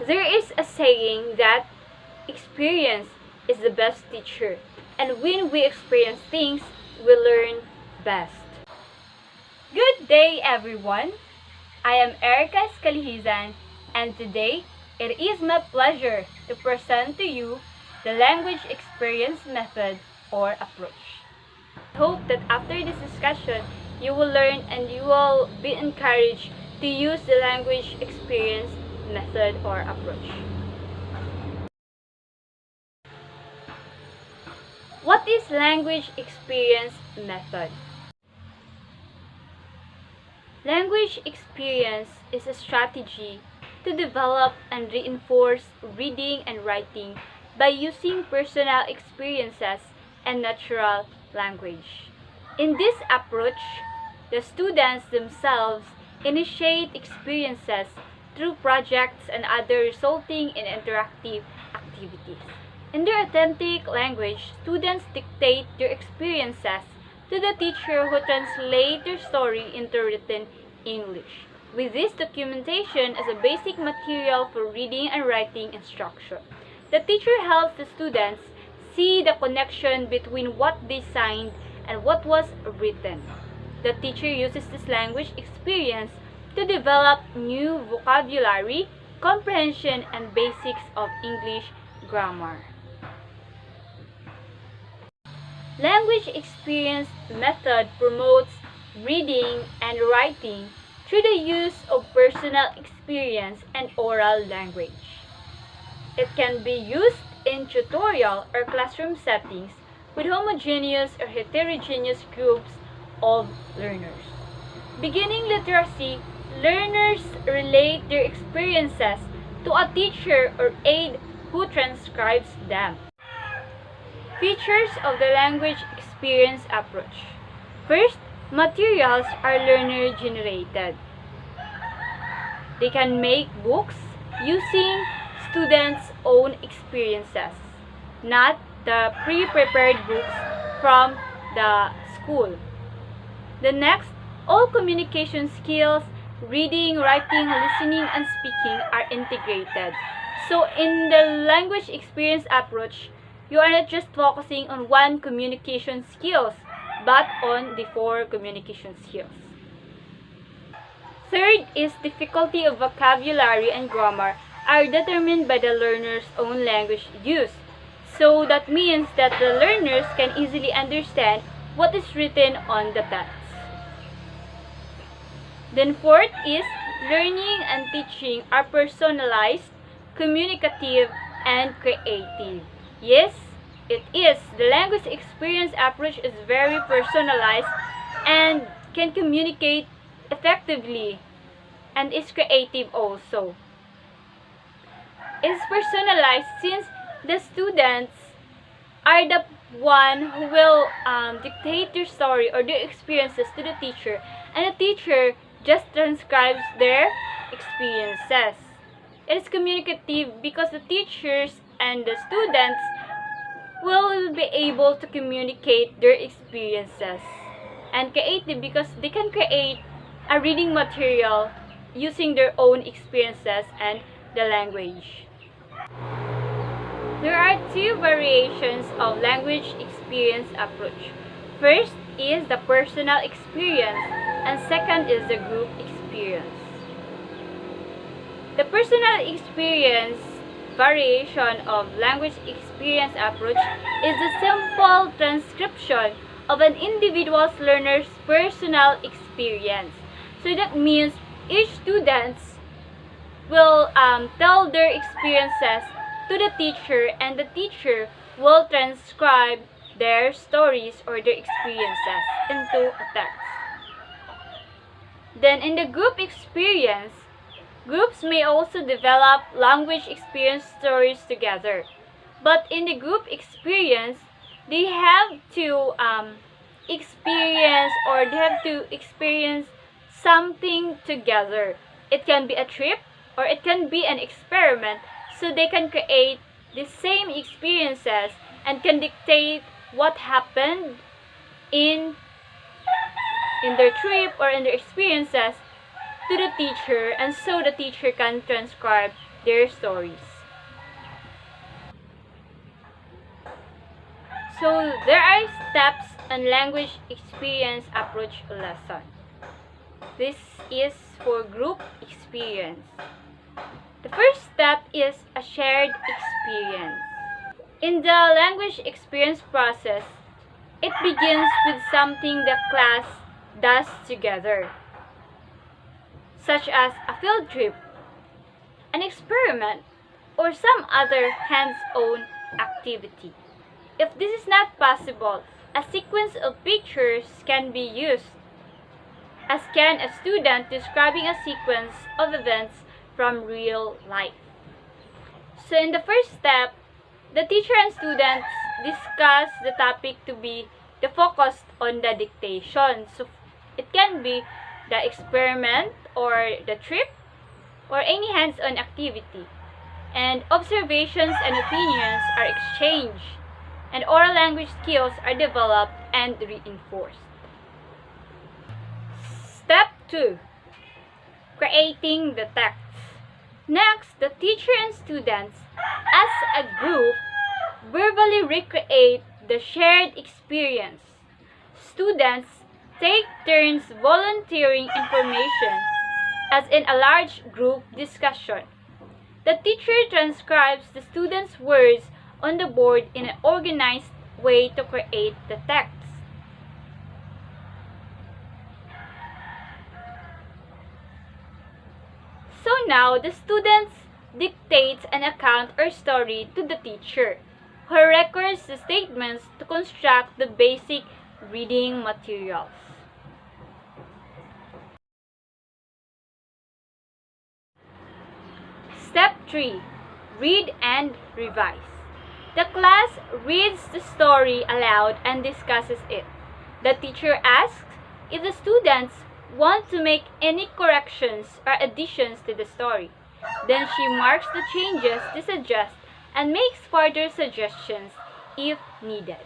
There is a saying that experience is the best teacher, and when we experience things, we learn best. Good day, everyone! I am Erica Calejesan, and today it is my pleasure to present to you the language experience method or approach. I hope that after this discussion, you will learn and you will be encouraged to use the language experience method or approach. What is language experience method? Language experience is a strategy to develop and reinforce reading and writing by using personal experiences and natural language. In this approach, the students themselves initiate experiences through projects and other resulting in interactive activities. In their authentic language, students dictate their experiences to the teacher who translates their story into written English, with this documentation as a basic material for reading and writing instruction. The teacher helps the students see the connection between what they signed and what was written. The teacher uses this language experience to develop new vocabulary, comprehension, and basics of English grammar. Language experience method promotes reading and writing through the use of personal experience and oral language. It can be used in tutorial or classroom settings with homogeneous or heterogeneous groups of learners. Beginning literacy, learners relate their experiences to a teacher or aide who transcribes them. Features of the language experience approach. First, materials are learner-generated. They can make books using students' own experiences, not the pre-prepared books from the school. The next, all communication skills, reading, writing, listening, and speaking are integrated. So in the language experience approach, you are not just focusing on one communication skills, but on the 4 communication skills. Third is difficulty of vocabulary and grammar are determined by the learner's own language use. So that means that the learners can easily understand what is written on the text. Then fourth is learning and teaching are personalized, communicative, and creative. Yes, it is. The language experience approach is very personalized and can communicate effectively and is creative also. It's personalized since the students are the one who will dictate their story or their experiences to the teacher, and the teacher just transcribes their experiences. It is communicative because the teachers and the students will be able to communicate their experiences. And creative because they can create a reading material using their own experiences and the language. There are 2 variations of language experience approach. First is the personal experience, and second is the group experience. The personal experience variation of language experience approach is the simple transcription of an individual's learner's personal experience. So that means each student will tell their experiences to the teacher, and the teacher will transcribe their stories or their experiences into a text. Then in the group experience, groups may also develop language experience stories together. But in the group experience, they have to experience something together. It can be a trip or it can be an experiment, so they can create the same experiences and can dictate what happened in their trip or in their experiences to the teacher, and so the teacher can transcribe their stories. So there are steps on language experience approach lesson. This is for group experience. The first step is a shared experience. In the language experience process, it begins with something the class does together, such as a field trip, an experiment, or some other hands-on activity. If this is not possible, a sequence of pictures can be used, as can a student describing a sequence of events from real life. So in the first step, the teacher and students discuss the topic to be the focus on the dictation. So it can be the experiment or the trip or any hands-on activity. And observations and opinions are exchanged, and oral language skills are developed and reinforced. Step 2. Creating the text. Next, the teacher and students, as a group, verbally recreate the shared experience. Students take turns volunteering information, as in a large group discussion. The teacher transcribes the students' words on the board in an organized way to create the text. So now, the students dictates an account or story to the teacher, who records the statements to construct the basic reading materials. Step 3. Read and revise. The class reads the story aloud and discusses it. The teacher asks if the students want to make any corrections or additions to the story. Then she marks the changes to suggest and makes further suggestions if needed.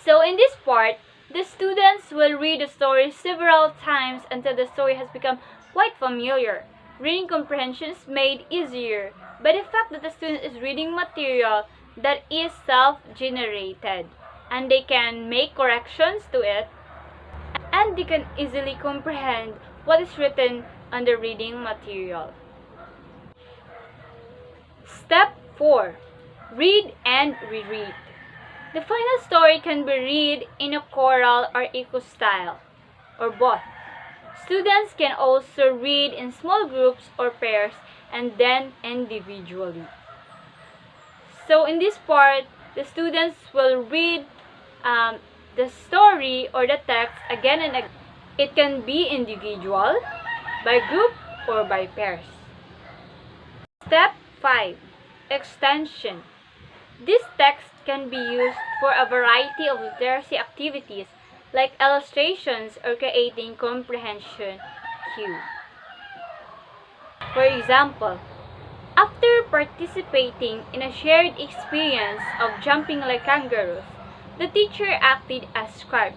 So in this part, the students will read the story several times until the story has become quite familiar. Reading comprehension is made easier by the fact that the student is reading material that is self-generated, and they can make corrections to it, and they can easily comprehend what is written on the reading material. Step 4. Read and reread. The final story can be read in a choral or echo style, or both. Students can also read in small groups or pairs and then individually. So in this part, the students will read the story or the text again and again. It can be individual, by group, or by pairs. Step 5. Extension. This text can be used for a variety of literacy activities like illustrations or creating comprehension cue. For example, after participating in a shared experience of jumping like kangaroos, the teacher acted as scribe.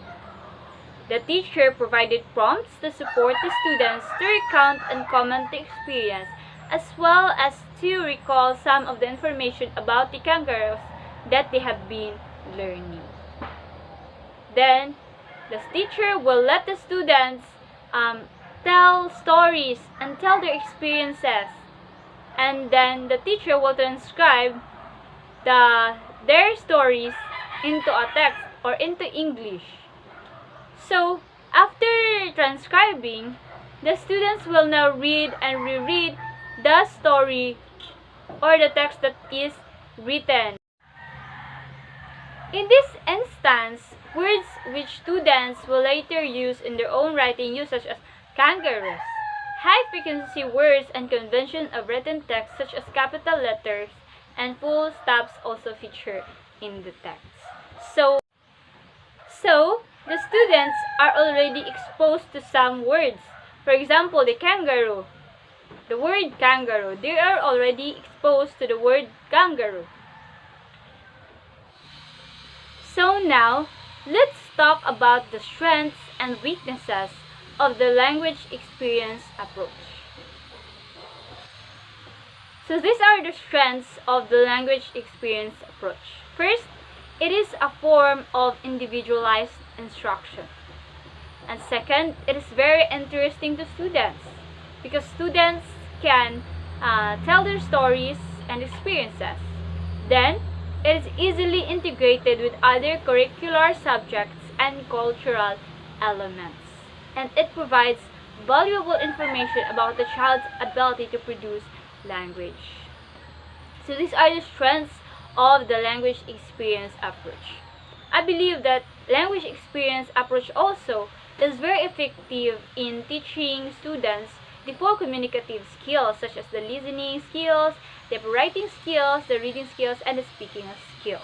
The teacher provided prompts to support the students to recount and comment the experience, as well as to recall some of the information about the kangaroos that they have been learning. Then, the teacher will let the students tell stories and tell their experiences. And then the teacher will transcribe their stories into a text or into English. So, after transcribing, the students will now read and reread the story or the text that is written. In this instance, words which students will later use in their own writing use such as kangaroos, high-frequency words and conventions of written text such as capital letters and full stops also feature in the text. So the students are already exposed to some words. For example, the kangaroo. The word kangaroo. They are already exposed to the word kangaroo. So now, let's talk about the strengths and weaknesses of the language experience approach. So these are the strengths of the language experience approach. First, it is a form of individualized instruction. And second, it is very interesting to students because students can tell their stories and experiences. Then, it is easily integrated with other curricular subjects and cultural elements. And it provides valuable information about the child's ability to produce language. So these are the strengths of the language experience approach. I believe that language experience approach also is very effective in teaching students the four communicative skills such as the listening skills, the writing skills, the reading skills, and the speaking skills.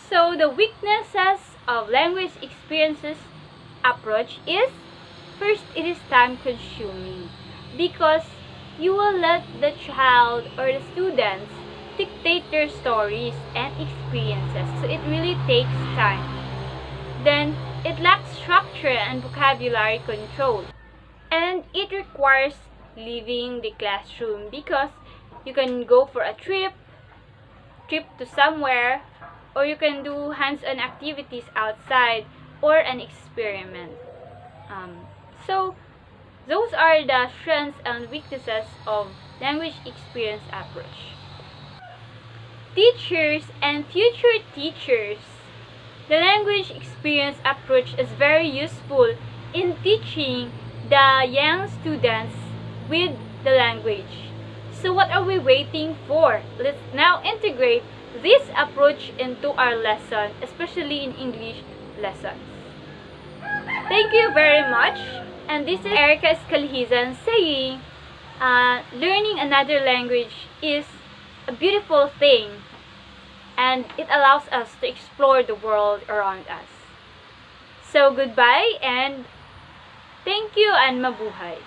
So the weaknesses of language experiences approach is, first, it is time consuming because you will let the child or the students dictate their stories and experiences. So it really takes time. Then it lacks structure and vocabulary control. And it requires leaving the classroom because you can go for a trip to somewhere, or you can do hands-on activities outside or an experiment. So those are the strengths and weaknesses of language experience approach. Teachers and future teachers, the language experience approach is very useful in teaching the young students with the language. So what are we waiting for? Let's now integrate this approach into our lesson, especially in English lessons. Thank you very much. And this is Ericka's Calejesan saying, learning another language is a beautiful thing and it allows us to explore the world around us. So goodbye and thank you and mabuhay.